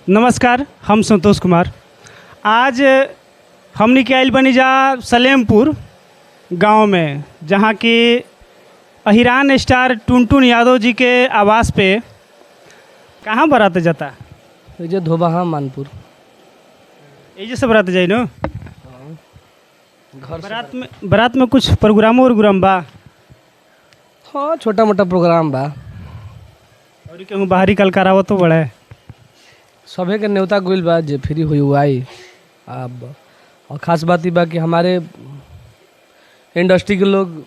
नमस्कार, हम संतोष कुमार। आज हमनी के आइल बनी जा सलेमपुर गांव में, जहां की अहिरान स्टार टुनटुन यादव जी के आवास पे कहाँ बरात जाता? जो धोबाहा मानपुर ये से बरात जाई नो। घर बरात में कुछ प्रोग्राम बा? हाँ, छोटा मोटा प्रोग्राम बा। और कहूँ बाहरी कल करावत तो बड़ा है। सभे के न्योता गुल बा जे फ्री हुई हुआ आई अब। और ख़ास बात ही बा कि हमारे इंडस्ट्री के लोग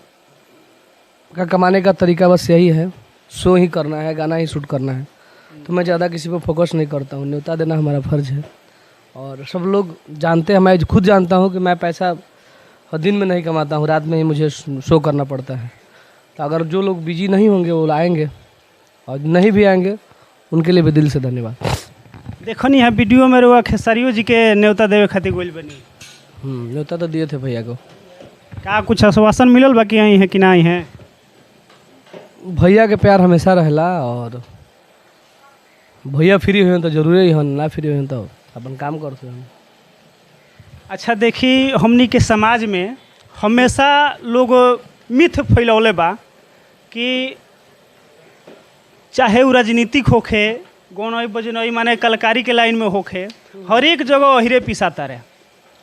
का कमाने का तरीका बस यही है, शो ही करना है, गाना ही शूट करना है। तो मैं ज़्यादा किसी पर फोकस नहीं करता हूँ। न्योता देना हमारा फ़र्ज़ है और सब लोग जानते हैं, मैं खुद जानता हूँ कि मैं पैसा दिन में नहीं कमाता हूँ, रात में ही मुझे शो करना पड़ता है। तो अगर जो लोग बिजी नहीं होंगे वो आएंगे, और नहीं भी आएंगे उनके लिए भी दिल से धन्यवाद। देखो नहीं है वीडियो में रुआ खेसारियो जी के न्योता देवे खातिर गोल बनी। न्योता तो दिए थे भैया को। का कुछ आश्वासन मिलल बाकी आई है कि ना आई है? भैया के प्यार हमेशा रहेला और भैया फ्री हुए तो जरूरी ही हन, ना फ्री हुए तो अपन काम करते हैं। अच्छा, देखी हमनी के समाज में हमेशा लोग मिथ फैलौले बा कि चाहे वो राजनीतिक होखे, गौनई बजनई माने कलाकारी के लाइन में होखे, हर एक जगह अहिरे पिसाता रहे।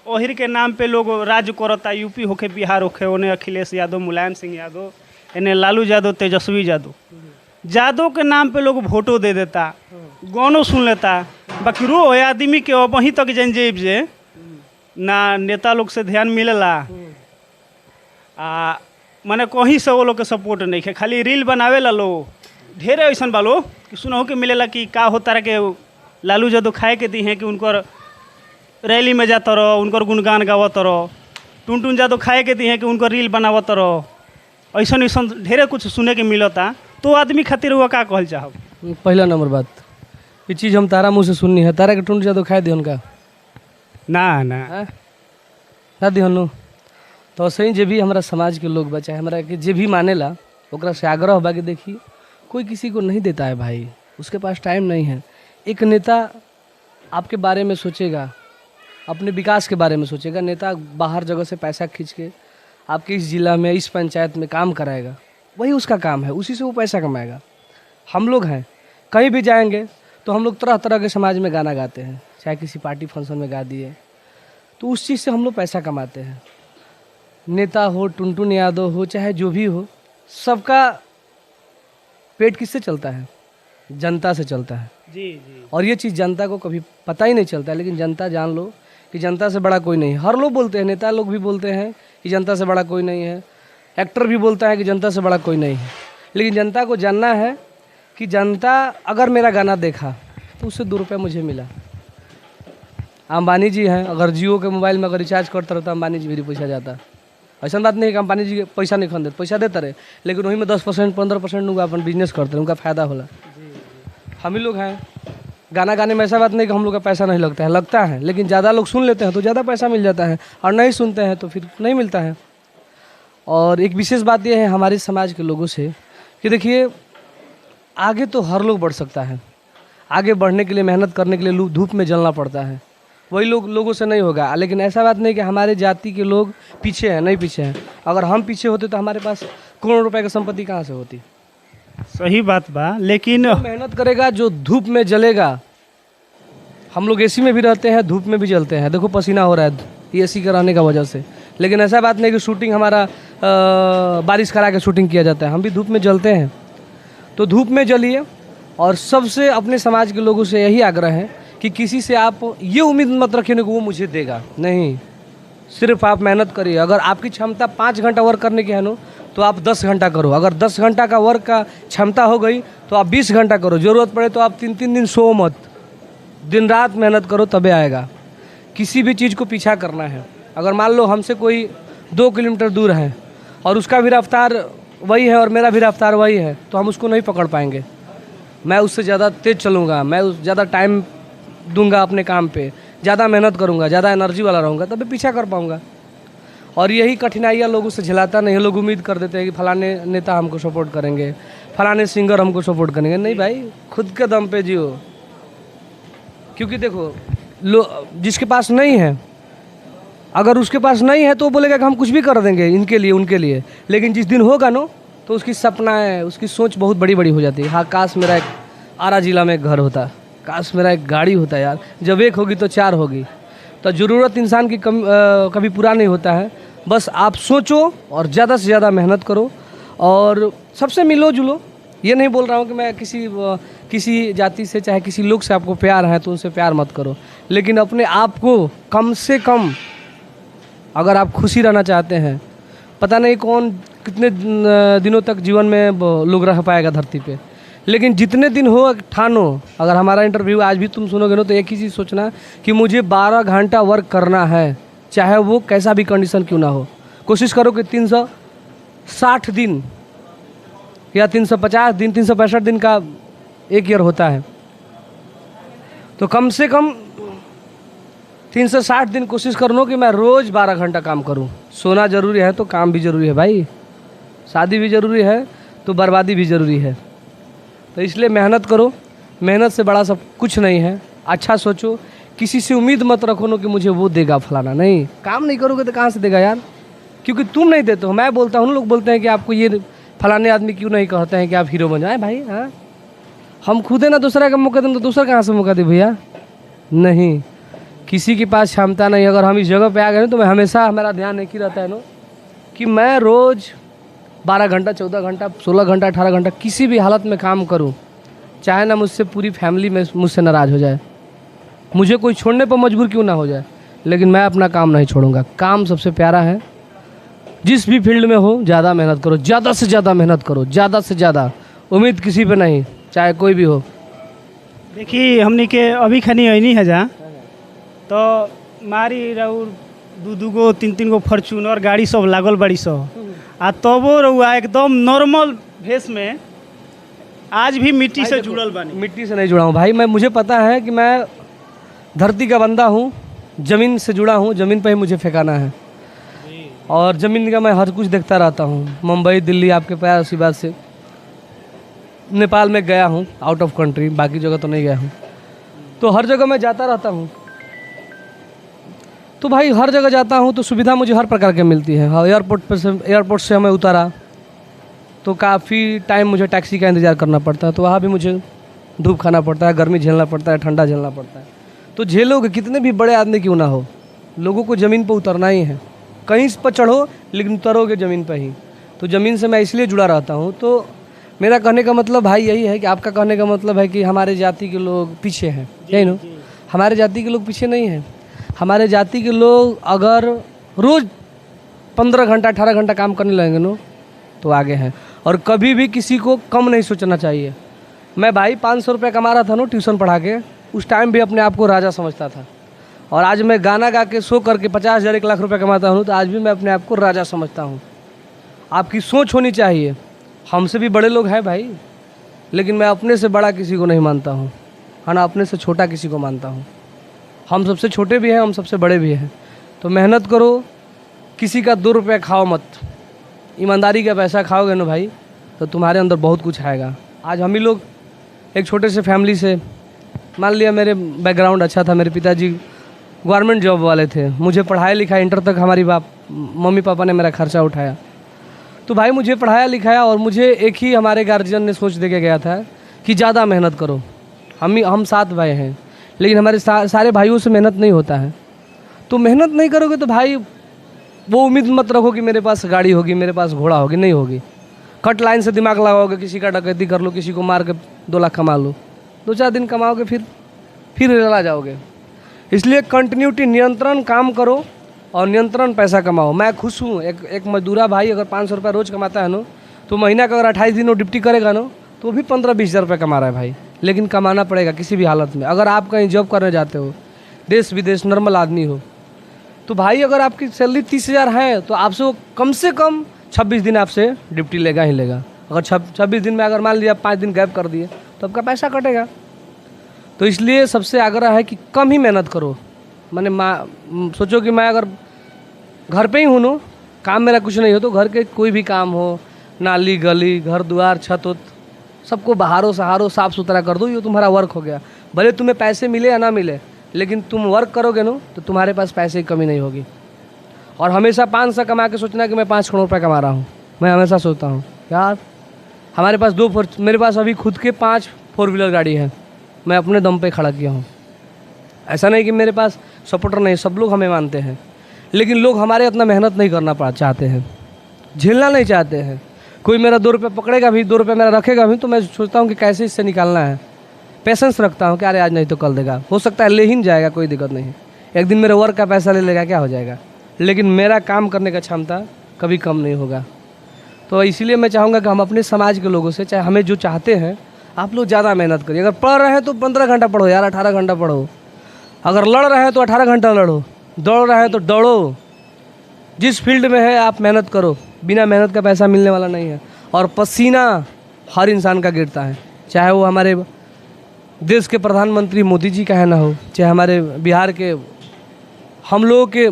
अहिर के नाम पे लोग राज करता, यूपी होखे, बिहार होखे, उन्हें अखिलेश यादव, मुलायम सिंह यादव, इन्हें लालू यादव, तेजस्वी यादव के नाम पे लोग वोटो दे देता, गानों सुन लेता। बाकी रो आदमी के अब वहीं तक जंजेब जे ना नेता लोग से ध्यान मिलेला, माने कहीं से वो लोग के सपोर्ट नहीं है, खाली रील बनावे ला लो। ढेर ऐसा बालो कि सुनहो के मिलेला कि का होता रहा के लालू यादव खाए के दी हैं कि उनकर रैली में जाता रहो, उनकर गुणगान गावत रहो। टुनटुन यादव खाए के दी हैं कि उनकर रील बनावत रहो। ऐसा ऐसा ढेरे कुछ सुने के मिलता। तो आदमी खातिर हुआ का कहल चाहो? पहला नंबर बात, ये चीज़ हम तारा मुँह से सुननी है। तारा के टुनटुन यादव खाए दिहन का? ना दिहन। तो सही जे भी हमारा समाज के लोग बा, चाहे हमारा के जे भी मानेला, ओकरा से आग्रह बा कि देखिए कोई किसी को नहीं देता है भाई, उसके पास टाइम नहीं है। एक नेता आपके बारे में सोचेगा, अपने विकास के बारे में सोचेगा। नेता बाहर जगह से पैसा खींच के आपके इस ज़िला में, इस पंचायत में काम कराएगा, वही उसका काम है, उसी से वो पैसा कमाएगा। हम लोग हैं, कहीं भी जाएंगे तो हम लोग तरह तरह के समाज में गाना गाते हैं, चाहे किसी पार्टी फंक्शन में गा दिए, तो उस चीज़ से हम लोग पैसा कमाते हैं। नेता हो, टुनटुन यादव हो, चाहे जो भी हो, सबका पेट किससे चलता है? जनता से चलता है। जी। और ये चीज़ जनता को कभी पता ही नहीं चलता, लेकिन जनता जान लो कि जनता से बड़ा कोई नहीं है। हर लोग बोलते हैं, नेता लोग भी बोलते हैं कि जनता से बड़ा कोई नहीं है, एक्टर भी बोलता है कि जनता से बड़ा कोई नहीं है। लेकिन जनता को जानना है कि जनता अगर मेरा गाना देखा तो उससे 2 रुपये मुझे मिला। अंबानी जी हैं, अगर जियो के मोबाइल में अगर रिचार्ज करता रहता, अंबानी जी भी पैसा जाता। ऐसा बात नहीं कि अंबानी जी पैसा नहीं खन देते, पैसा देते रहे, लेकिन वहीं में 10% 15% लोग अपन बिजनेस करते हैं, उनका फ़ायदा होला। हम ही लोग हैं, गाना गाने में ऐसा बात नहीं कि हम लोग का पैसा नहीं लगता है, लेकिन ज़्यादा लोग सुन लेते हैं तो ज़्यादा पैसा मिल जाता है, और नहीं सुनते हैं तो फिर नहीं मिलता है। और एक विशेष बात यह है हमारे समाज के लोगों से कि देखिए, आगे तो हर लोग बढ़ सकता है। आगे बढ़ने के लिए, मेहनत करने के लिए धूप में जलना पड़ता है, वही लोगों से नहीं होगा। लेकिन ऐसा बात नहीं कि हमारे जाति के लोग पीछे हैं, नहीं पीछे हैं। अगर हम पीछे होते तो हमारे पास करोड़ों रुपए की संपत्ति कहाँ से होती? सही बात बा, लेकिन मेहनत करेगा जो धूप में जलेगा। हम लोग एसी में भी रहते हैं, धूप में भी जलते हैं, देखो पसीना हो रहा है ये एसी का रहने का वजह से। लेकिन ऐसा बात नहीं कि शूटिंग हमारा बारिश करा के शूटिंग किया जाता है, हम भी धूप में जलते हैं। तो धूप में जलिए। और सबसे अपने समाज के लोगों से यही आग्रह है कि किसी से आप ये उम्मीद मत रखिए कि वो मुझे देगा, नहीं। सिर्फ आप मेहनत करिए। अगर आपकी क्षमता 5 घंटा वर्क करने की है ना, तो आप 10 घंटा करो। अगर 10 घंटा का वर्क का क्षमता हो गई तो आप 20 घंटा करो। ज़रूरत पड़े तो आप 3-3 दिन सो मत, दिन रात मेहनत करो, तबे आएगा। किसी भी चीज़ को पीछा करना है। अगर मान लो हमसे कोई 2 किलोमीटर दूर है और उसका भी रफ्तार वही है और मेरा भी रफ्तार वही है, तो हम उसको नहीं पकड़ पाएंगे। मैं उससे ज़्यादा तेज़ चलूँगा, मैं ज़्यादा टाइम दूंगा अपने काम पे, ज़्यादा मेहनत करूँगा, ज़्यादा एनर्जी वाला रहूँगा, तभी पीछा कर पाऊँगा। और यही कठिनाइयाँ लोगों से झेलाता नहीं है। लोग उम्मीद कर देते हैं कि फलाने नेता हमको सपोर्ट करेंगे, फलाने सिंगर हमको सपोर्ट करेंगे। नहीं भाई, खुद के दम पे जियो। क्योंकि देखो जिसके पास नहीं है, अगर उसके पास नहीं है तो वो बोलेगा कि हम कुछ भी कर देंगे इनके लिए उनके लिए, लेकिन जिस दिन होगा ना तो उसकी सपनाएं, उसकी सोच बहुत बड़ी बड़ी हो जाती है। हाँ, काश मेरा एक आरा जिला में एक घर होता, काश मेरा एक गाड़ी होता यार, जब एक होगी तो चार होगी। तो ज़रूरत इंसान की कभी पूरा नहीं होता है। बस आप सोचो और ज़्यादा से ज़्यादा मेहनत करो और सबसे मिलो जुलो। ये नहीं बोल रहा हूँ कि मैं किसी जाति से चाहे किसी लोग से आपको प्यार है तो उनसे प्यार मत करो, लेकिन अपने आप को कम से कम, अगर आप खुशी रहना चाहते हैं, पता नहीं कौन कितने दिनों तक जीवन में लोग रह पाएगा धरती पे, लेकिन जितने दिन हो ठानो। अगर हमारा इंटरव्यू आज भी तुम सुनोगे ना तो एक ही चीज़ सोचना कि मुझे 12 घंटा वर्क करना है, चाहे वो कैसा भी कंडीशन क्यों ना हो। कोशिश करो कि 360 दिन या 350 दिन, 365 दिन का एक ईयर होता है, तो कम से कम 360 दिन कोशिश करो कि मैं रोज़ 12 घंटा काम करूं। सोना ज़रूरी है तो काम भी ज़रूरी है भाई, शादी भी ज़रूरी है तो बर्बादी भी ज़रूरी है। तो इसलिए मेहनत करो, मेहनत से बड़ा सब कुछ नहीं है। अच्छा सोचो, किसी से उम्मीद मत रखो ना कि मुझे वो देगा फलाना, नहीं। काम नहीं करोगे तो कहाँ से देगा यार, क्योंकि तुम नहीं देते हो। मैं बोलता हूँ, लोग बोलते हैं कि आपको ये फलाने आदमी क्यों नहीं कहते हैं कि आप हीरो बन जाए भाई। हाँ, हम खुद है ना दूसरा का मौका दें तो दूसरा कहाँ से मौका दे भैया। नहीं, किसी के पास क्षमता नहीं। अगर हम इस जगह पे आ गए तो मैं हमेशा, हमारा ध्यान एक ही रहता है ना कि मैं रोज़ 12 घंटा, 14 घंटा, 16 घंटा, 18 घंटा किसी भी हालत में काम करूं, चाहे ना मुझसे पूरी फैमिली में मुझसे नाराज़ हो जाए, मुझे कोई छोड़ने पर मजबूर क्यों ना हो जाए, लेकिन मैं अपना काम नहीं छोड़ूंगा। काम सबसे प्यारा है। जिस भी फील्ड में हो ज़्यादा मेहनत करो, ज़्यादा से ज़्यादा मेहनत करो, ज़्यादा से ज़्यादा। उम्मीद किसी पे नहीं, चाहे कोई भी हो। देखिए हमने के अभी खनी ऐनी है जहाँ तो मारी रउर दू गो 3 गो फॉर्च्यूनर गाड़ी सब लागल बड़ी सब, आ तबो रउआ एकदम नॉर्मल भेस में आज भी मिट्टी से जुड़ल बानी। मिट्टी से नहीं जुड़ा हूँ भाई मैं, मुझे पता है कि मैं धरती का बंदा हूँ, ज़मीन से जुड़ा हूँ, ज़मीन पर ही मुझे फेंकाना है और ज़मीन का मैं हर कुछ देखता रहता हूँ। मुंबई, दिल्ली, आपके प्यार आशीर्वाद से नेपाल में गया हूँ, आउट ऑफ कंट्री, बाकी जगह तो नहीं गया हूँ। तो हर जगह मैं जाता रहता हूँ। तो भाई हर जगह जाता हूँ तो सुविधा मुझे हर प्रकार की मिलती है। हाँ, एयरपोर्ट से हमें उतारा तो काफ़ी टाइम मुझे टैक्सी का इंतज़ार करना पड़ता है, तो वहाँ भी मुझे धूप खाना पड़ता है, गर्मी झेलना पड़ता है, ठंडा झेलना पड़ता है। तो झेलोगे, कितने भी बड़े आदमी क्यों ना हो, लोगों को ज़मीन पर उतरना ही है। कहीं पर चढ़ो लेकिन उतरोगे ज़मीन पर ही। तो ज़मीन से मैं इसलिए जुड़ा रहता हूँ। तो मेरा कहने का मतलब भाई यही है कि आपका कहने का मतलब है कि हमारे जाति के लोग पीछे हैं, यही ना। हमारे जाति के लोग पीछे नहीं हैं। हमारे जाति के लोग अगर रोज़ 15 घंटा 18 घंटा काम करने लगेंगे ना तो आगे हैं। और कभी भी किसी को कम नहीं सोचना चाहिए। मैं भाई 500 रुपये कमा रहा था ना ट्यूशन पढ़ा के, उस टाइम भी अपने आप को राजा समझता था। और आज मैं गाना गा के शो करके 50,000 1 लाख रुपये कमाता हूँ तो आज भी मैं अपने आप को राजा समझता हूँ। आपकी सोच होनी चाहिए। हमसे भी बड़े लोग हैं भाई, लेकिन मैं अपने से बड़ा किसी को नहीं मानता हूँ, है ना, अपने से छोटा किसी को मानता हूँ। हम सबसे छोटे भी हैं, हम सबसे बड़े भी हैं। तो मेहनत करो, किसी का 2 रुपये खाओ मत। ईमानदारी का पैसा खाओगे ना भाई तो तुम्हारे अंदर बहुत कुछ आएगा। आज हम ही लोग एक छोटे से फैमिली से, मान लिया मेरे बैकग्राउंड अच्छा था, मेरे पिताजी गवर्नमेंट जॉब वाले थे, मुझे पढ़ाया लिखाया, इंटर तक हमारी मम्मी पापा ने मेरा खर्चा उठाया। तो भाई मुझे पढ़ाया लिखाया और मुझे एक ही हमारे गार्जियन ने सोच दे के गया था कि ज़्यादा मेहनत करो। हम 7 भाई हैं, लेकिन हमारे सारे भाइयों से मेहनत नहीं होता है। तो मेहनत नहीं करोगे तो भाई वो उम्मीद मत रखो कि मेरे पास गाड़ी होगी, मेरे पास घोड़ा होगी, नहीं होगी। कट लाइन से दिमाग लगाओगे, किसी का डकैती कर लो, किसी को मार के 2 लाख कमा लो, 2-4 दिन कमाओगे फिर चला जाओगे। इसलिए कंटिन्यूटी, नियंत्रण काम करो और नियंत्रण पैसा कमाओ। मैं खुश हूँ, एक मजदूरा भाई अगर 500 रुपये रोज़ कमाता है ना तो महीना का अगर 28 दिन वो ड्यूटी करेगा ना तो भी 15-20 हज़ार रुपये कमा रहा है भाई। लेकिन कमाना पड़ेगा किसी भी हालत में। अगर आप कहीं जॉब करने जाते हो, देश विदेश, नॉर्मल आदमी हो, तो भाई अगर आपकी सैलरी 30,000 है तो आपसे वो कम से कम 26 दिन आपसे ड्यूटी लेगा ही लेगा। अगर 26 दिन में अगर मान लिया 5 दिन गैप कर दिए तो आपका पैसा कटेगा। तो इसलिए सबसे आग्रह है कि कम ही मेहनत करो। मैंने सोचो कि मैं अगर घर पे ही हूँ ना, काम मेरा कुछ नहीं हो तो घर के कोई भी काम हो, नाली गली, घर द्वार, छत उत, सबको बहारो सहारो साफ़ सुथरा कर दो, ये तुम्हारा वर्क हो गया। भले तुम्हें पैसे मिले या ना मिले, लेकिन तुम वर्क करोगे ना तो तुम्हारे पास पैसे की कमी नहीं होगी। और हमेशा 500 कमा के सोचना कि मैं 5 करोड़ रुपये कमा रहा हूँ। मैं हमेशा सोचता हूँ यार हमारे पास मेरे पास अभी खुद के 5 4 व्हीलर गाड़ी है, मैं अपने दम पे खड़ा किया हूँ। ऐसा नहीं कि मेरे पास सपोर्टर नहीं, सब लोग हमें मानते हैं, लेकिन लोग हमारे इतना मेहनत नहीं करना चाहते हैं, झेलना नहीं चाहते हैं। कोई मेरा 2 रुपये पकड़ेगा भी, 2 रुपये मेरा रखेगा भी, तो मैं सोचता हूँ कि कैसे इससे निकालना है। पेशेंस रखता हूँ कि अरे आज नहीं तो कल देगा, हो सकता है ले ही जाएगा, कोई दिक्कत नहीं। एक दिन मेरे वर्क का पैसा ले लेगा, क्या हो जाएगा, लेकिन मेरा काम करने का क्षमता कभी कम नहीं होगा। तो इसीलिए मैं चाहूँगा कि हम अपने समाज के लोगों से, चाहे हमें जो चाहते हैं, आप लोग ज़्यादा मेहनत करिए। अगर पढ़ रहे हैं तो 15 घंटा पढ़ो यार, 18 घंटा पढ़ो। अगर लड़ रहे हैं तो 18 घंटा लड़ो, दौड़ रहे हैं तो दौड़ो। जिस फील्ड में है आप मेहनत करो, बिना मेहनत का पैसा मिलने वाला नहीं है। और पसीना हर इंसान का गिरता है, चाहे वो हमारे देश के प्रधानमंत्री मोदी जी का है ना हो, चाहे हमारे बिहार के हम लोगों के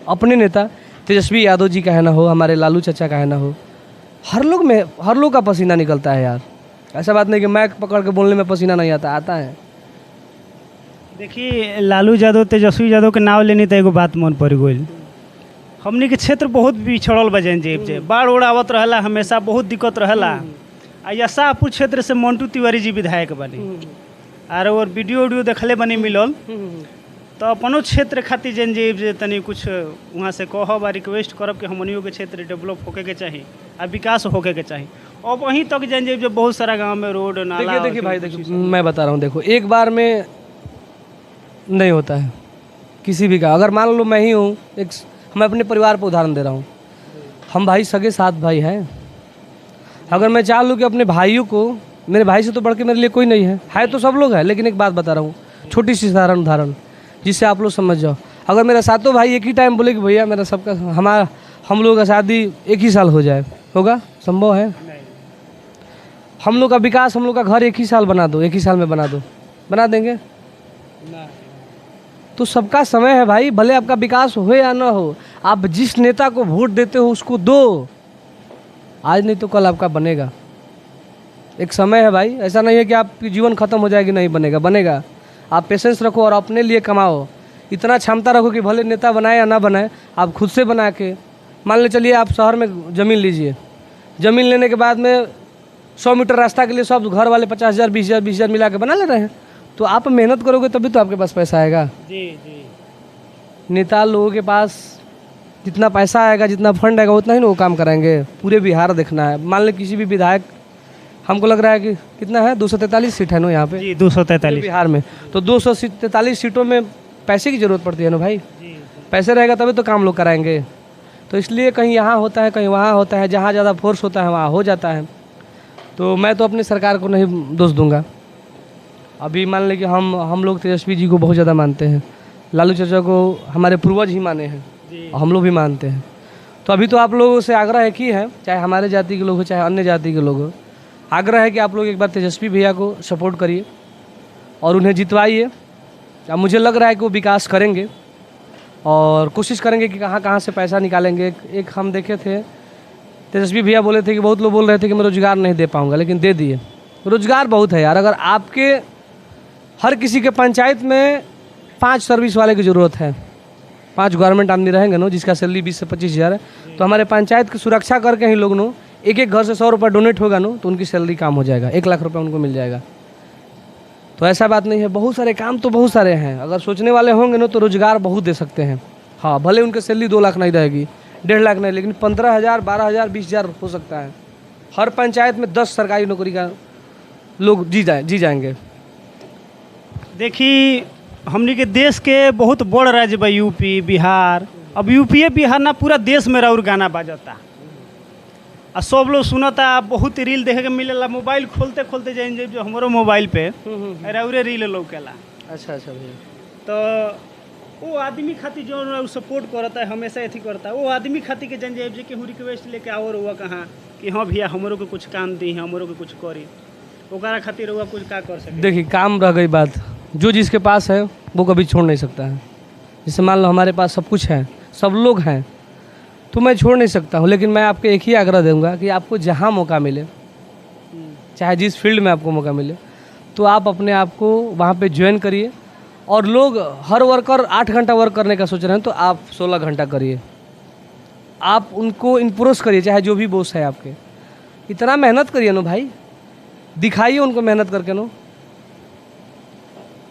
अपने नेता तेजस्वी यादव जी का है ना हो, हमारे लालू चाचा का है ना हो, हर लोग का पसीना निकलता है यार। ऐसा बात नहीं कि मैक पकड़ के बोलने में पसीना नहीं आता है। देखिए लालू यादव तेजस्वी यादव के नाम लेनी तो एगो बात मन पड़ गई। हमनी के क्षेत्र बहुत पिछड़ल बजन जे बाढ़ उड़ आवत रहला, हमेशा बहुत दिक्कत रहला। आ शाहपुर क्षेत्र से मंटू तिवारी जी विधायक बनी और वीडियो देखले बनी मिलल, तो अपनो क्षेत्र खातिर जन जे तनी कुछ वहाँ से कहब आ रिक्वेस्ट करब कि हमनियों के क्षेत्र डेवलप होके के चाहिए आ विकास होके के चाहिए। और वहीं तक जन जे बहुत सारा गांव में रोड नाला। देखिए भाई, देखिए मैं बता रहा हूँ, देखो एक बार में नहीं होता है किसी भी का। अगर मान लो मैं ही हूँ, मैं अपने परिवार पर उदाहरण दे रहा हूँ, हम भाई सगे 7 भाई हैं। अगर मैं चाह लूँ कि अपने भाइयों को, मेरे भाई से तो बढ़ के मेरे लिए कोई नहीं है तो सब लोग हैं, लेकिन एक बात बता रहा हूँ, छोटी सी साधारण उदाहरण जिससे आप लोग समझ जाओ। अगर मेरा 7 भाई एक ही टाइम बोले कि भैया मेरा सबका हम लोगों का शादी एक ही साल हो जाए, होगा? संभव है? हम लोग का विकास, हम लोग का घर एक ही साल बना दो, एक ही साल में बना दो, बना देंगे? तो सबका समय है भाई, भले आपका विकास हो या ना हो, आप जिस नेता को वोट देते हो उसको दो। आज नहीं तो कल आपका बनेगा। एक समय है भाई, ऐसा नहीं है कि आपकी जीवन खत्म हो जाएगी, नहीं बनेगा, बनेगा। आप पेशेंस रखो और अपने लिए कमाओ। इतना क्षमता रखो कि भले नेता बनाए या ना बनाए, आप खुद से बना के, मान ले चलिए आप शहर में ज़मीन लीजिए, ज़मीन लेने के बाद में 100 मीटर रास्ता के लिए सब घर वाले 50,000 20,000 मिला के बना ले रहे हैं। तो आप मेहनत करोगे तभी तो आपके पास पैसा आएगा। जी। नेता लोगों के पास जितना पैसा आएगा, जितना फंड आएगा, उतना ही ना वो काम कराएंगे। पूरे बिहार देखना है। मान ले किसी भी विधायक, हमको लग रहा है कि कितना है, 243 सीट है ना यहाँ पे? जी 243 बिहार में। तो 243 सीटों में पैसे की ज़रूरत पड़ती है ना भाई। पैसे रहेगा तभी तो काम लोग कराएंगे। तो इसलिए कहीं यहाँ होता है, कहीं वहाँ होता है, जहाँ ज़्यादा फोर्स होता है वहाँ हो जाता है। तो मैं तो अपनी सरकार को नहीं दोष दूंगा। अभी मान लें कि हम लोग तेजस्वी जी को बहुत ज़्यादा मानते हैं, लालू चाचा को हमारे पूर्वज ही माने हैं, हम लोग भी मानते हैं। तो अभी तो आप लोगों से आग्रह है कि है, चाहे हमारे जाति के लोग हो चाहे अन्य जाति के लोग हो, आग्रह है कि आप लोग एक बार तेजस्वी भैया को सपोर्ट करिए और उन्हें जितवाइए। अब मुझे लग रहा है कि वो विकास करेंगे और कोशिश करेंगे कि कहाँ कहाँ से पैसा निकालेंगे। एक हम देखे थे, तेजस्वी भैया बोले थे कि बहुत लोग बोल रहे थे कि मैं रोज़गार नहीं दे पाऊँगा, लेकिन दे दिए। रोज़गार बहुत है यार। अगर आपके हर किसी के पंचायत में 5 सर्विस वाले की ज़रूरत है, 5 गवर्नमेंट आदमी रहेंगे ना जिसका सैलरी 20 से 25 हज़ार है, तो हमारे पंचायत की सुरक्षा करके ही लोग नो एक घर से 100 रुपये डोनेट होगा ना तो उनकी सैलरी काम हो जाएगा, 1 लाख रुपये उनको मिल जाएगा। तो ऐसा बात नहीं है, बहुत सारे काम तो बहुत सारे हैं। अगर सोचने वाले होंगे ना तो रोज़गार बहुत दे सकते हैं। हाँ, भले उनकी सैलरी 2 लाख नहीं रहेगी, 1.5 लाख नहीं, लेकिन 15,000 12,000 20,000 हो सकता है। हर पंचायत में 10 सरकारी नौकरी का लोग जी जाएंगे। देखिए हमनी के देश के बहुत बड़ राज्य बा यूपी बिहार। अब यूपी बिहार ना पूरा देश में राउर गाना बाजता आ सब लोग सुनता। बहुत रील देखे के मिलेला, मोबाइल खोलते खोलते जाइन जो हमारो मोबाइल पे राउरे रील लौकेला। अच्छा भैया। तो वो आदमी खातिर जो सपोर्ट करता है, हमेशा अथी करता है, वो आदमी खातिर के जन जे कि रिक्वेस्ट लेके आओ हुआ कहाँ कि हाँ भैया हमरो को कुछ काम दी, हमरो को कुछ करी, ओकरा खातिर हुआ कुछ का कर सके। देखिए काम रह गई बात, जो जिसके पास है वो कभी छोड़ नहीं सकता है। जैसे मान लो हमारे पास सब कुछ है, सब लोग हैं, तो मैं छोड़ नहीं सकता हूँ। लेकिन मैं आपको एक ही आग्रह दूंगा कि आपको जहाँ मौका मिले, चाहे जिस फील्ड में आपको मौका मिले, तो आप अपने आप को वहाँ पे ज्वाइन करिए। और लोग हर वर्कर 8 घंटा वर्क करने का सोच रहे हैं तो आप 16 घंटा करिए। आप उनको इन्फ्लुएंस करिए, चाहे जो भी बॉस है आपके, इतना मेहनत करिए ना भाई, दिखाइए उनको मेहनत करके ना,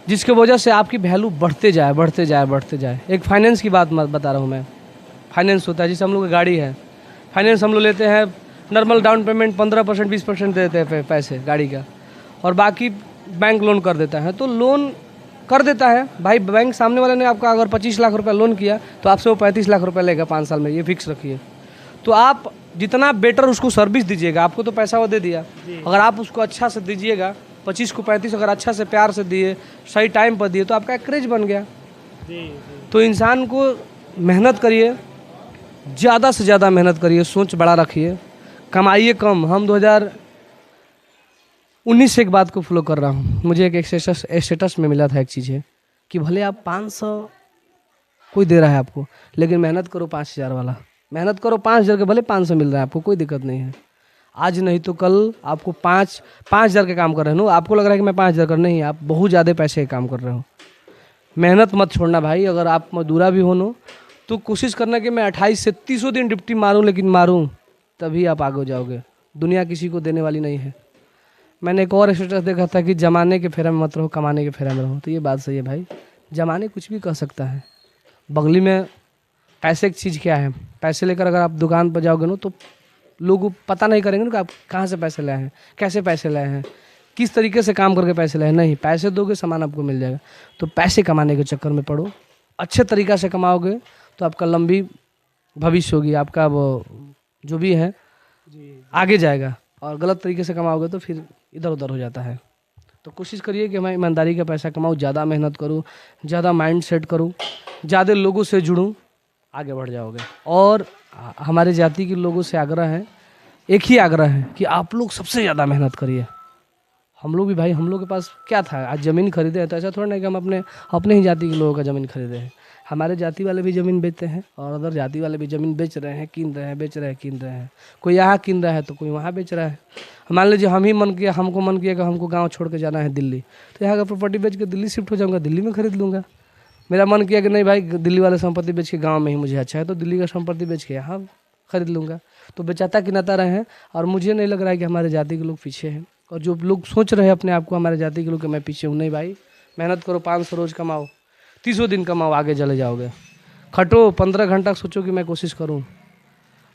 जिसकी वजह से आपकी वैल्यू बढ़ते जाए बढ़ते जाए बढ़ते जाए। एक फाइनेंस की बात बता रहा हूँ मैं। फाइनेंस होता है, जैसे हम लोग की गाड़ी है, फाइनेंस हम लोग लेते हैं, नॉर्मल डाउन पेमेंट 15% 20% देते हैं पैसे गाड़ी का, और बाकी बैंक लोन कर देता है। तो लोन कर देता है भाई बैंक, सामने वाले ने आपका अगर 25 लाख रुपए लोन किया तो आपसे वो 35 लाख रुपए लेगा 5 साल में, ये फिक्स रखिए। तो आप जितना बेटर उसको सर्विस दीजिएगा, आपको तो पैसा वो दे दिया, अगर आप उसको अच्छा से दीजिएगा, 25 को 35 अगर अच्छा से प्यार से दिए, सही टाइम पर दिए, तो आपका एक क्रेज बन गया। तो इंसान को मेहनत करिए, ज़्यादा से ज़्यादा मेहनत करिए, सोच बड़ा रखिए, कमाइए कम। हम 2019 से एक बात को फॉलो कर रहा हूँ। मुझे एक स्टेटस में मिला था एक चीज़ है कि भले आप 500 कोई दे रहा है आपको, लेकिन मेहनत करो 5000 वाला, मेहनत करो 5000 के, भले 500 मिल रहा है आपको, कोई दिक्कत नहीं है। आज नहीं तो कल आपको 5000 के काम कर रहे हो, आपको लग रहा है कि मैं 5000 कर, नहीं, आप बहुत ज़्यादा पैसे के काम कर रहे हो। मेहनत मत छोड़ना भाई। अगर आप मजदूरा भी हो नो तो कोशिश करना कि मैं 28 से 30 दिन ड्यूटी मारूं, लेकिन मारूं, तभी आप आगे जाओगे। दुनिया किसी को देने वाली नहीं है। मैंने एक और स्टेटस देखा था कि जमाने के फेरा में मत रहो, कमाने के फेरा में रहो। तो ये बात सही है भाई, जमाने कुछ भी कर सकता है। बगली में पैसे की चीज़ क्या है, पैसे लेकर अगर आप दुकान पर जाओगे ना तो लोग पता नहीं करेंगे ना कि आप कहाँ से पैसे लाए हैं, कैसे पैसे लाए हैं, किस तरीके से काम करके पैसे लाए। नहीं, पैसे दोगे सामान आपको मिल जाएगा। तो पैसे कमाने के चक्कर में पड़ो, अच्छे तरीक़ा से कमाओगे तो आपका लंबी भविष्य होगी, आपका वो जो भी है आगे जाएगा। और गलत तरीके से कमाओगे तो फिर इधर उधर हो जाता है। तो कोशिश करिए कि मैं ईमानदारी का पैसा कमाऊँ, ज़्यादा मेहनत करूँ, ज़्यादा माइंड सेट करूँ, ज़्यादा लोगों से जुड़ूँ, आगे बढ़ जाओगे। और हमारे जाति के लोगों से आग्रह है, एक ही आग्रह है कि आप लोग सबसे ज़्यादा मेहनत करिए। हम लोग भी भाई, हम लोग के पास क्या था, आज ज़मीन खरीदे हैं तो ऐसा थोड़ा नहीं कि हम अपने ही जाति के लोगों का ज़मीन खरीदे हैं। हमारे जाति वाले भी ज़मीन बेचते हैं और अदर जाति वाले भी ज़मीन बेच रहे हैं, कीन रहे हैं, बेच रहे हैं, कीन रहे हैं। कोई यहाँ कीन रहा है तो कोई वहाँ बेच रहा है। मान लीजिए हमको मन किया कि हमको गाँव छोड़ के जाना है दिल्ली, तो यहाँ का प्रॉपर्टी बेच के दिल्ली शिफ्ट हो जाऊँगा, दिल्ली में खरीद लूँगा। मेरा मन किया कि नहीं भाई, दिल्ली वाले संपत्ति बेच के गाँव में ही मुझे अच्छा है, तो दिल्ली का संपत्ति बेच के यहाँ खरीद लूँगा। तो बेचाता किनाता रहे हैं। और मुझे नहीं लग रहा है कि हमारे जाति के लोग पीछे हैं। और जो लोग सोच रहे हैं अपने आप को हमारे जाति के लोग कि मैं पीछे हूँ, नहीं भाई, मेहनत करो, 500 रोज़ कमाओ, 30 दिन कमाओ, आगे चले जाओगे। खटो 15 घंटा, सोचो कि मैं कोशिश करूँ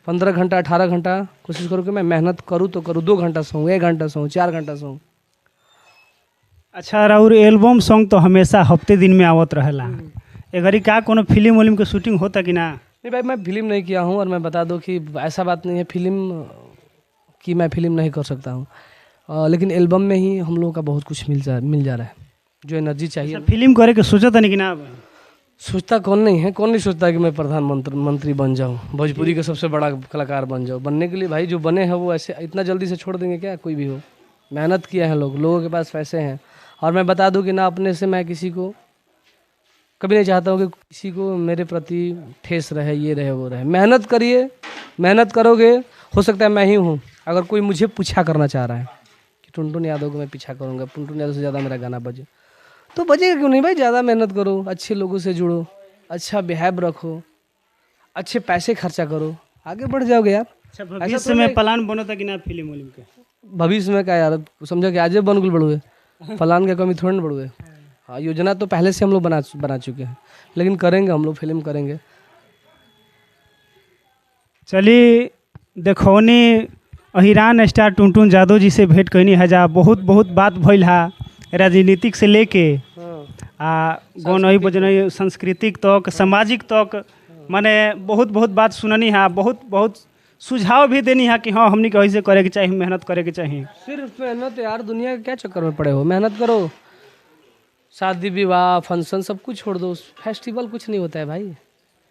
15 घंटा 18 घंटा कोशिश करूँ कि मैं मेहनत करूँ तो करूँ, 2 घंटा सोऊँ, 1 घंटा सोऊँ, 4 घंटा सोऊँ। अच्छा, और एल्बम सॉन्ग तो हमेशा हफ्ते दिन में आवत रहेला। एगरी का कोनो फिल्म उलिम के शूटिंग होता कि ना? नहीं भाई, मैं फिल्म नहीं किया हूँ। और मैं बता दूँ कि ऐसा बात नहीं है फिल्म की, मैं फिल्म नहीं कर सकता हूँ, लेकिन एल्बम में ही हम लोगों का बहुत कुछ मिल जा रहा है, जो एनर्जी चाहिए। फिल्म करे के सोचता नहीं कि ना? सोचता कौन नहीं है, कौन नहीं सोचता कि मैं प्रधानमंत्री बन जाऊं, भोजपुरी का सबसे बड़ा कलाकार बन जाऊं। बनने के लिए भाई जो बने हैं वो ऐसे इतना जल्दी से छोड़ देंगे क्या? कोई भी हो, मेहनत किया है लोगों के पास पैसे हैं। और मैं बता दूं कि ना अपने से मैं किसी को कभी नहीं चाहता हूँ कि किसी को मेरे प्रति ठेस रहे, ये रहे वो रहे। मेहनत करिए, मेहनत करोगे, हो सकता है मैं ही हूँ। अगर कोई मुझे पीछा करना चाह रहा है कि टुनटुन यादव को मैं पीछा करूँगा, टुनटुन यादव से ज़्यादा मेरा गाना बजे, तो बजेगा क्यों नहीं भाई। ज़्यादा मेहनत करो, अच्छे लोगों से जुड़ो, अच्छा बिहेव रखो, अच्छे पैसे खर्चा करो, आगे बढ़ जाओगे यार। अच्छा, भविष्य में प्लान बनता कि ना फिल्म उलिम के? भविष्य में क्या यार, समझो कि आजे बन गुल बढ़ुए, प्लान का कमी थोड़ी ना बढ़ुए। हाँ, योजना तो पहले से हम लोग बना चुके हैं, लेकिन करेंगे हम लोग, फिल्म करेंगे। चलिए, देखौनी अहिरान स्टार टुनटुन यादव जी से भेंट कैनी है, जा बहुत बहुत बात भइल है, राजनीतिक से लेके गौनई बजनई, सांस्कृतिक तक, सामाजिक तक, माने बहुत बहुत बात सुननी है, बहुत बहुत सुझाव भी देनी है कि हाँ हमनी के ऐसे करे के चाहिए, मेहनत करे के चाहिए। सिर्फ मेहनत यार, दुनिया के क्या चक्कर में पड़े हो, मेहनत करो। शादी विवाह फंक्शन सब कुछ छोड़ दो, फेस्टिवल कुछ नहीं होता है भाई।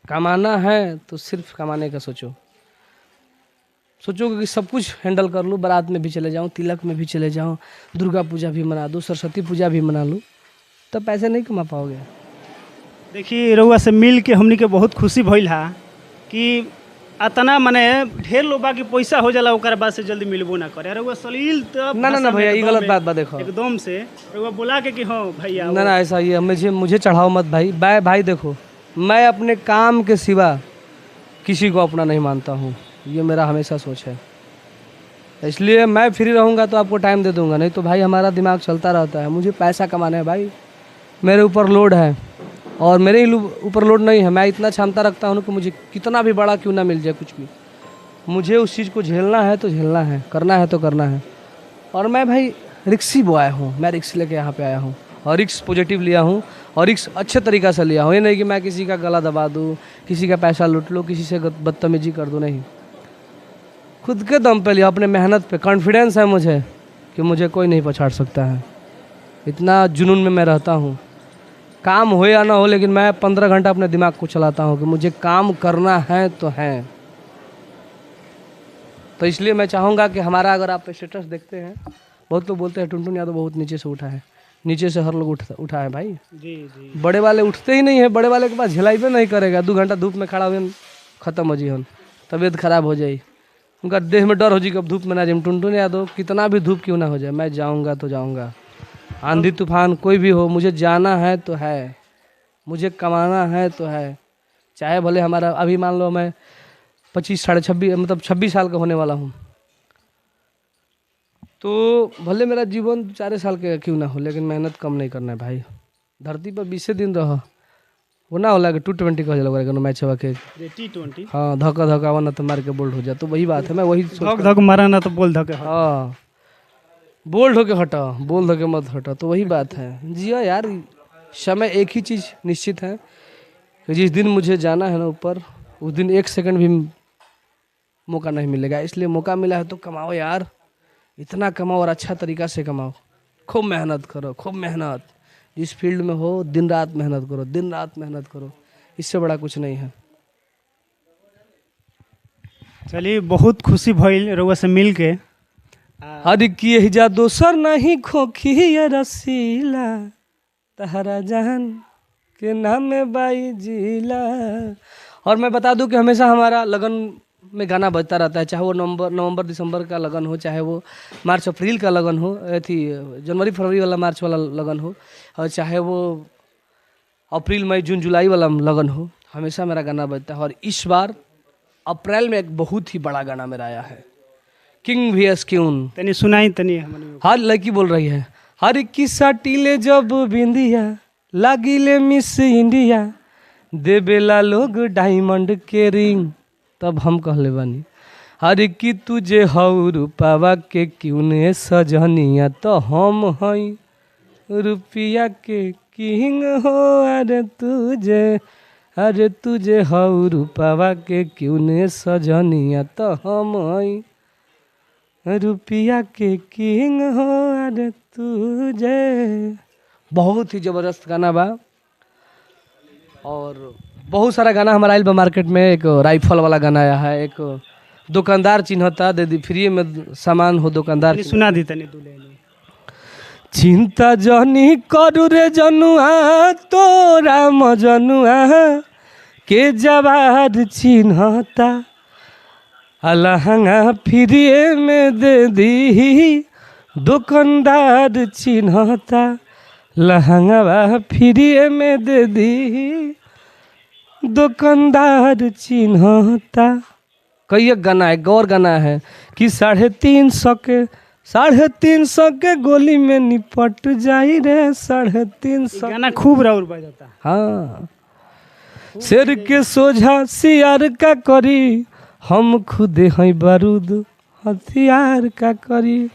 कमाना है तो सिर्फ कमाने का सोचो कि सब कुछ हैंडल कर लूँ, बारात में भी चले जाऊँ, तिलक में भी चले जाऊँ, दुर्गा पूजा भी मना दूँ, सरस्वती पूजा भी मना लूँ, तब पैसे नहीं कमा पाओगे। देखिए, रउआ से मिल के हमनी के बहुत खुशी भइल है कि अतना माने ढेर लोग बाकी पैसा हो जाला ओकर बाद से जल्दी मिलबो ना करे। अरे वो सलील तो ना ना ना भैया, ये गलत बात बा देखो। एकदम से वो बोला के कि हाँ भैया ना ना ऐसा ये मुझे चढ़ाओ मत भाई। भाई देखो, मैं अपने काम के सिवा किसी को अपना नहीं मानता हूँ, ये मेरा हमेशा सोच है। इसलिए मैं फ्री रहूँगा तो आपको टाइम दे दूँगा, नहीं तो भाई हमारा दिमाग चलता रहता है। मुझे पैसा कमाना है भाई, मेरे ऊपर लोड है। और मेरे ही ऊपर लोड नहीं है, मैं इतना क्षमता रखता हूँ कि मुझे कितना भी बड़ा क्यों ना मिल जाए कुछ भी, मुझे उस चीज़ को झेलना है तो झेलना है, करना है तो करना है। और मैं भाई रिक्सी बॉय हूँ, मैं रिक्स लेके यहाँ पे आया हूँ और रिक्स पॉजिटिव लिया हूँ और रिक्स अच्छे तरीक़ा से लिया हूँ। ये नहीं कि मैं किसी का गला दबा दूँ, किसी का पैसा लूट लूँ, किसी से बदतमीजी कर दूँ, नहीं। खुद के दम पे लिया, अपने मेहनत पे। कॉन्फिडेंस है मुझे कि मुझे कोई नहीं पछाड़ सकता है, इतना जुनून में मैं रहता हूँ। काम हो या ना हो, लेकिन मैं 15 घंटा अपने दिमाग को चलाता हूँ कि मुझे काम करना है तो है। तो इसलिए मैं चाहूँगा कि हमारा, अगर आप स्टेटस देखते हैं, बहुत लोग बोलते हैं टुनटुन यादव बहुत नीचे से उठा है। नीचे से हर लोग उठा है भाई जी जी। बड़े वाले उठते ही नहीं है, बड़े वाले के पास झेलाइबे नहीं करेगा। 2 घंटा धूप में खड़ा हुए ख़त्म हो जी, हम तबीयत खराब हो जाए, उनका देह में डर हो जी कब धूप में ना जाए। टुनटुन यादव कितना भी धूप क्यों ना हो जाए, मैं जाऊँगा तो जाऊँगा। आंधी तूफान कोई भी हो, मुझे जाना है तो है, मुझे कमाना है तो है। चाहे भले हमारा, अभी मान लो मैं 25 साढ़े 26 मतलब 26 साल का होने वाला हूँ, तो भले मेरा जीवन 4 साल का क्यों ना हो, लेकिन मेहनत कम नहीं करना है भाई। धरती पर 20 दिन रहो, वो ना होला कि 220 कह लगा मैच हवा के T20 हाँ, धक्का धक्का ना तो मार के बोल्ड हो जाए। तो वही बात है, मैं वही धक धक मारा ना तो बोल धके। हाँ, बोल्ड होके हटा, बोल धके मत हटा। तो वही बात है, जियो यार। समय एक ही चीज़ निश्चित है कि जिस दिन मुझे जाना है ना ऊपर, उस दिन 1 सेकंड भी मौका नहीं मिलेगा। इसलिए मौका मिला है तो कमाओ यार, इतना कमाओ और अच्छा तरीका से कमाओ। खूब मेहनत करो, खूब मेहनत। जिस फील्ड में हो दिन रात मेहनत करो, दिन रात मेहनत करो, इससे बड़ा कुछ नहीं है। चलिए, बहुत खुशी भइल रउआ से मिल के। हर की जा दोसर नहीं खोखी रसीला, तहरा जहान के नाम में बाई जिला। और मैं बता दूं कि हमेशा हमारा लगन में गाना बजता रहता है, चाहे वो नवंबर दिसंबर का लगन हो, चाहे वो मार्च अप्रैल का लगन हो, थी जनवरी फरवरी वाला मार्च वाला लगन हो, और चाहे वो अप्रैल मई जून जुलाई वाला लगन हो, हमेशा मेरा गाना बजता है। और इस बार अप्रैल में एक बहुत ही बड़ा गाना मेरा आया है, किंग वीएस क्यून। तनी सुनाई तनी हमनी। हर लड़की बोल रही है, हर किस्सा टीले जब बिंदिया, लागिले मिस इंडिया, देवेला लोग डायमंड के रिंग। तब हम कहले बानी, हर की तुझे हऊ रूपावा के क्यों ने सजनिया, तो हम हई रुपिया के किंग हो। अरे तुझे हऊ रूपावा के क्यों ने सजनिया, तो हम हई रुपिया के किंग हो। अरे तुझे, बहुत ही ज़बरदस्त गाना बा। और बहुत सारा गाना हमारा आइल बा मार्केट में। एक राइफल वाला गाना आया है, एक दुकानदार चिन्हता दे दी फ्री में सामान हो, दुकानदार सुना दी तनी तू ले। चिंता जनी करू रे जनुआ, तोरा मजनुआ के जवार चिन्हता, अलहंगा फ्री में दे दी, दुकानदार चिन्हता, लहंगा फ्री में दे दी, दुकानदार चिन्हता। कई एक गाना है, गौर गाना है कि 350 के गोली में निपट जाई रे, 350 गाना खूब राउर बजाता। हाँ, शेर के सोझा सियार का करी, हम खुदे हैं बारूद हथियार का करी।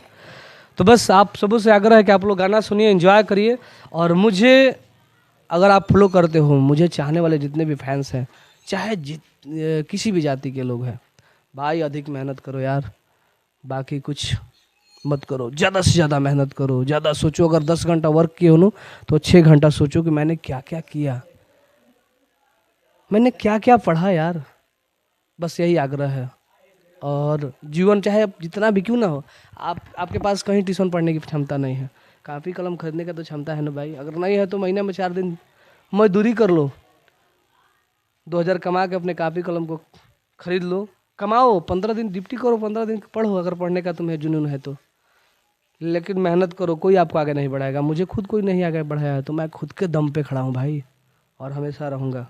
तो बस आप सबों से आग्रह है कि आप लोग गाना सुनिए, एंजॉय करिए। और मुझे अगर आप फॉलो करते हो, मुझे चाहने वाले जितने भी फैंस हैं, चाहे किसी भी जाति के लोग हैं, भाई अधिक मेहनत करो यार, बाकी कुछ मत करो। ज़्यादा से ज़्यादा मेहनत करो, ज़्यादा सोचो। अगर 10 घंटा वर्क किए हो ना, तो 6 घंटा सोचो कि मैंने क्या क्या किया, मैंने क्या क्या पढ़ा यार। बस यही आग्रह है। और जीवन चाहे जितना भी क्यों ना हो, आपके पास कहीं ट्यूशन पढ़ने की क्षमता नहीं है, कापी कलम खरीदने का तो क्षमता है ना भाई। अगर नहीं है तो महीने में 4 दिन मजदूरी कर लो, 2000 कमा के अपने कापी कलम को खरीद लो, कमाओ, 15 दिन ड्यूटी करो, 15 दिन पढ़ो अगर पढ़ने का तुम्हें जुनून है तो, लेकिन मेहनत करो, कोई आपको आगे नहीं बढ़ाएगा। मुझे खुद कोई नहीं आगे बढ़ाया है तो मैं खुद के दम पे खड़ा हूँ भाई, और हमेशा रहूँगा।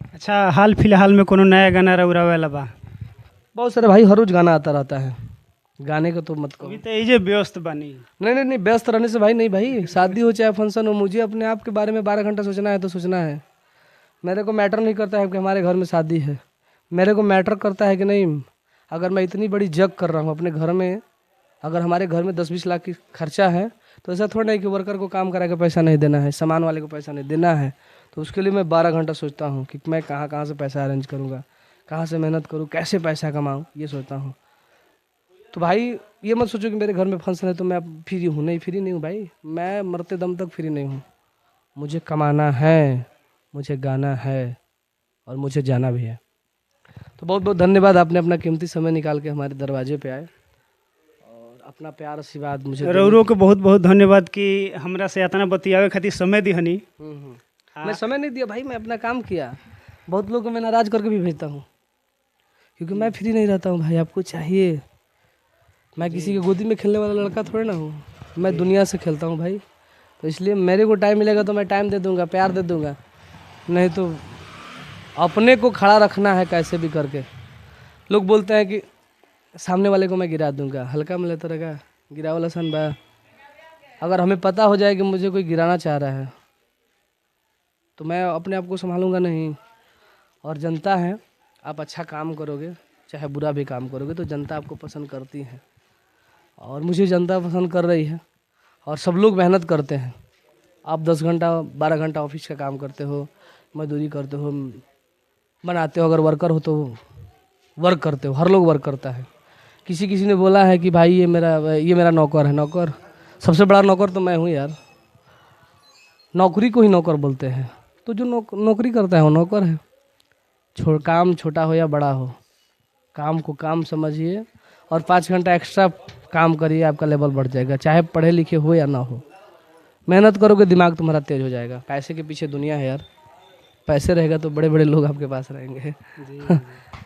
अच्छा, हाल फिलहाल में कोनो नया गाना रउरा वाला बा? बहुत सारे भाई हर रोज गाना आता रहता है, गाने का तो मत कहो। अभी तो ये व्यस्त बनी। नहीं नहीं नहीं, व्यस्त रहने से भाई नहीं भाई, शादी हो चाहे फंक्शन हो, मुझे अपने आप के बारे में 12 घंटा सोचना है तो सोचना है। मेरे को मैटर नहीं करता है कि हमारे घर में शादी है, मेरे को मैटर करता है कि नहीं, अगर मैं इतनी बड़ी जग कर रहा हूँ अपने घर में, अगर हमारे घर में 10-20 लाख की खर्चा है तो ऐसा थोड़ा नहीं कि वर्कर को काम करा के पैसा नहीं देना है, सामान वाले को पैसा नहीं देना है। तो उसके लिए मैं 12 घंटा सोचता हूँ कि मैं कहाँ कहाँ से पैसा अरेंज करूँगा, कहाँ से मेहनत करूँ, कैसे पैसा कमाऊँ, ये सोचता हूँ। तो भाई ये मत सोचो कि मेरे घर में फंक्शन है तो मैं अब फ्री हूँ, नहीं फ्री नहीं हूँ भाई, मैं मरते दम तक फ्री नहीं हूँ। मुझे कमाना है, मुझे गाना है, और मुझे जाना भी है। तो बहुत बहुत धन्यवाद, आपने अपना कीमती समय निकाल के हमारे दरवाजे पे आए और अपना प्यार आशीर्वाद मुझे रउरो के बहुत बहुत धन्यवाद कि हमरा से इतना बतियावे खातिर समय दिहनी। मैं समय नहीं दिया भाई, मैं अपना काम किया। बहुत लोगों को मैं नाराज करके भी भेजता हूँ, क्योंकि मैं फ्री नहीं रहता हूँ भाई, आपको चाहिए। मैं किसी के गोदी में खेलने वाला लड़का थोड़े ना हूँ, मैं दुनिया से खेलता हूँ भाई। तो इसलिए मेरे को टाइम मिलेगा तो मैं टाइम दे दूँगा, प्यार दे दूँगा, नहीं तो अपने को खड़ा रखना है कैसे भी करके। लोग बोलते हैं कि सामने वाले को मैं गिरा दूँगा, हल्का में लेता रहेगा, गिरा वाला सन बा। अगर हमें पता हो जाए कि मुझे कोई गिराना चाह रहा है तो मैं अपने आप को संभालूंगा नहीं। और जनता है, आप अच्छा काम करोगे चाहे बुरा भी काम करोगे तो जनता आपको पसंद करती है, और मुझे जनता पसंद कर रही है। और सब लोग मेहनत करते हैं, आप 10 घंटा 12 घंटा ऑफिस का काम करते हो, मजदूरी करते हो, बनाते हो, अगर वर्कर हो तो वर्क करते हो, हर लोग वर्क करता है। किसी किसी ने बोला है कि भाई ये मेरा नौकर है। नौकर, सबसे बड़ा नौकर तो मैं हूँ यार, नौकरी को ही नौकर बोलते हैं। तो जो नौकरी करता है वो नौकर है। काम छोटा हो या बड़ा हो, काम को काम समझिए और 5 घंटा एक्स्ट्रा काम करिए, आपका लेवल बढ़ जाएगा, चाहे पढ़े लिखे हो या ना हो। मेहनत करोगे, दिमाग तुम्हारा तेज हो जाएगा। पैसे के पीछे दुनिया है यार, पैसे रहेगा तो बड़े बड़े लोग आपके पास रहेंगे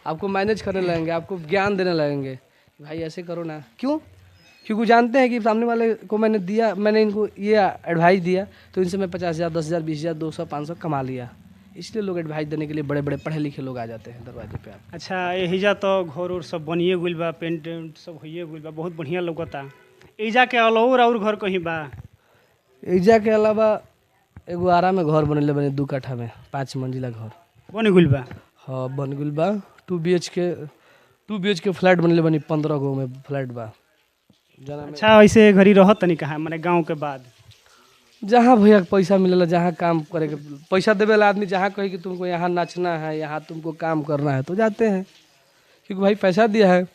आपको मैनेज करने लगेंगे, आपको ज्ञान देने लगेंगे, भाई ऐसे करो ना। क्यों? क्योंकि जानते हैं कि सामने वाले को मैंने इनको ये एडवाइस दिया तो इनसे मैं 50,000, 10,000, 20,000, 200, 500 कमा लिया। इसलिए लोग एडवाइस देने के लिए बड़े बड़े पढ़े लिखे लोग आ जाते हैं दरवाजे पे। आप अच्छा, एहिजा तो घर उर सब बनिए गइल बा, पेंट उंट सब होइए गइल बा, बहुत बढ़िया लौकता। एहिजा के अलावा और घर कहीं बा? एजा के अलावा एगो आरा में घर बनले बने 2 कट्ठा में 5 मंजिला घर बन गइल बा। हाँ बन गइल बा। 2 BHK फ्लैट बनले बनी, 15 गो में फ्लैट बा। अच्छा, ऐसे घरी रहत तनी कहाँ, माने गांव के बाद? जहाँ भैया पैसा मिलेला, जहाँ काम करे के पैसा देवे वाला आदमी जहाँ कहे कि तुमको यहाँ नाचना है, यहाँ तुमको काम करना है तो जाते हैं, क्योंकि भाई पैसा दिया है।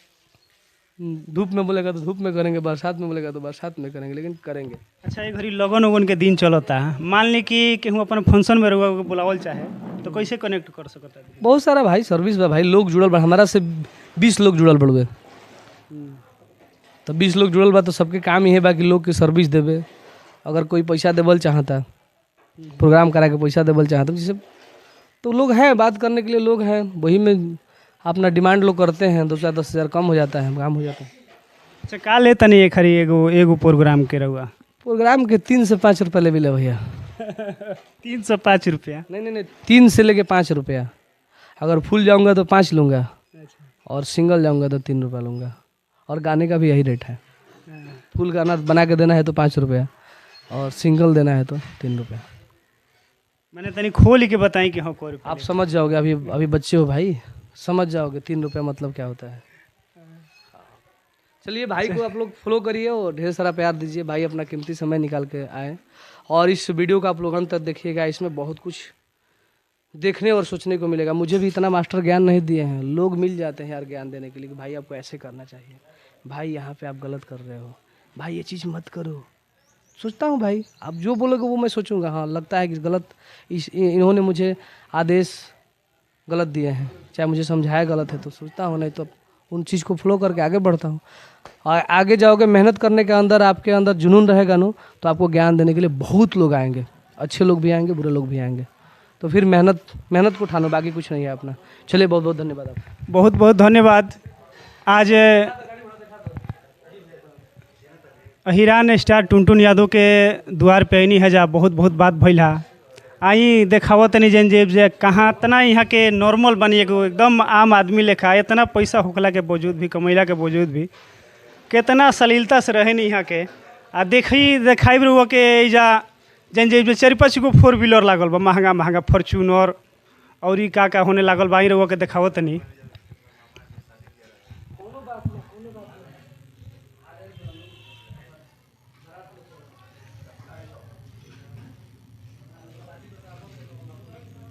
धूप में बोलेगा तो धूप में करेंगे, बरसात में बोलेगा तो बरसात में करेंगे, लेकिन करेंगे। अच्छा, ये घड़ी लगन उगन के दिन चलता है, मान ली कि केहू अपन फंक्शन में रहुआ के बुलावल चाहे तो कैसे कनेक्ट कर सकता है? बहुत सारा भाई सर्विस बा भाई, लोग जुड़ल बा, हमारा से 20 लोग जुड़ल बड़ुए। तो 20 लोग जुड़ल बा तो सबके काम ही है बा कि लोग के सर्विस देवे। अगर कोई पैसा देवल चाहता, प्रोग्राम करा के पैसा देवल चाहता, जैसे तो लोग हैं, बात करने के लिए लोग हैं, वही में अपना डिमांड लोग करते हैं, 2-10,000 कम हो जाता है, काम हो जाता है। अच्छा, का ले तनी एक खरी एगो प्रोग्राम के रहुआ? प्रोग्राम के 3 से 5 रुपये ले भी ले भैया 305 रुपया? नहीं, 3 से लेके 5 रुपया। अगर फुल जाऊंगा तो 5 लूँगा, और सिंगल जाऊंगा तो 3 रुपया लूँगा। और गाने का भी यही रेट है, फुल गाना बना के देना है तो 5 रुपया, और सिंगल देना है तो 3 रुपया। मैंने तनी खोल के बताई कि हाँ कोई आप समझ जाओगे, अभी बच्चे हो भाई, समझ जाओगे 3 रुपया मतलब क्या होता है। चलिए भाई को आप लोग फॉलो करिए और ढेर सारा प्यार दीजिए। भाई अपना कीमती समय निकाल के आए, और इस वीडियो का आप लोग अंत तक देखिएगा, इसमें बहुत कुछ देखने और सोचने को मिलेगा। मुझे भी इतना मास्टर ज्ञान नहीं दिए हैं, लोग मिल जाते हैं यार ज्ञान देने के लिए कि भाई आपको ऐसे करना चाहिए, भाई यहाँ पे आप गलत कर रहे हो, भाई ये चीज़ मत करो। सोचता हूँ भाई आप जो बोलोगे वो मैं सोचूंगा, हाँ लगता है कि गलत, इन्होंने मुझे आदेश गलत दिए हैं, चाहे मुझे समझाया गलत है तो सोचता हूँ, नहीं तो उन चीज़ को फॉलो करके आगे बढ़ता हूँ। और आगे जाओगे, मेहनत करने के अंदर आपके अंदर जुनून रहेगा नो, तो आपको ज्ञान देने के लिए बहुत लोग आएंगे, अच्छे लोग भी आएंगे, बुरे लोग भी आएंगे। तो फिर मेहनत को ठानो, बाकी कुछ नहीं है अपना। चलिए, बहुत बहुत धन्यवाद आपका। बहुत बहुत धन्यवाद। आज अहिरान स्टार टुनटुन यादव के द्वार पे नहीं है जा बहुत बहुत बात भइल है। आई देखाव तनी जन जेब जे कहाँ तना यहाँ के नॉर्मल बनी एगो एकदम आम आदमी लेखा, इतना पैसा होखला के बावजूद भी, कमैला के बावजूद भी कितना सलीलता से रहे नहीं यहाँ के। आ देखाई रहुआ के एजा जन जेब जे 4-5 गो 4 व्हीलर लागल बा, महंगा महंगा फॉर्च्यूनर और ई का होने लागल बा। रहुआ के देखाव तनी